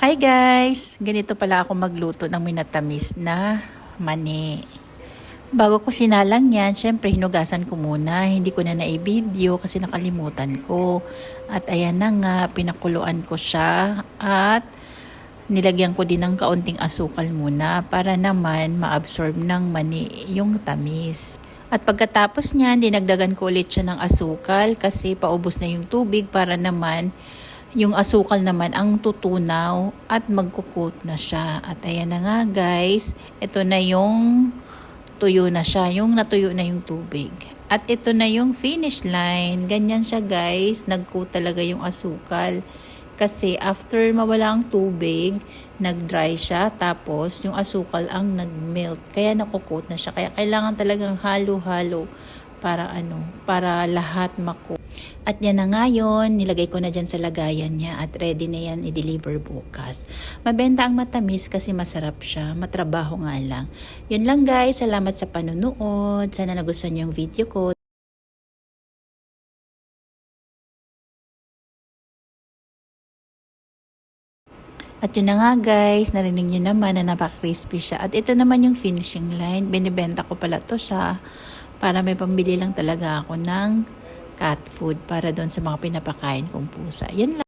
Hi guys! Ganito pala ako magluto ng minatamis na mani. Bago ko sinalang yan, syempre hinugasan ko muna. Hindi ko na na-video kasi nakalimutan ko. At ayan na nga, pinakuluan ko siya at nilagyan ko din ng kaunting asukal muna para naman ma-absorb ng mani yung tamis. At pagkatapos niyan, dinagdagan ko ulit siya ng asukal kasi paubos na yung tubig para naman yung asukal naman ang tutunaw at magkukut na siya. At ayan na nga guys, ito na yung tuyo na siya, yung natuyo na yung tubig. At ito na yung finish line. Ganyan siya guys, nagkut talaga yung asukal. Kasi after mawala ang tubig, nag-dry siya. Tapos yung asukal ang nag-melt. Kaya nakukut na siya. Kaya kailangan talagang halo-halo para lahat makut. At yan na nga yun, nilagay ko na dyan sa lagayan niya at ready na yan i-deliver bukas. Mabenta ang matamis kasi masarap siya, matrabaho nga lang. Yun lang guys, salamat sa panunood. Sana nagustuhan niyo yung video ko. At yun na nga guys, narinig nyo naman na napaka-crispy siya. At ito naman yung finishing line, binibenta ko pala to siya para may pambili lang talaga ako ng cat food para doon sa mga pinapakain kong pusa. Yan lang.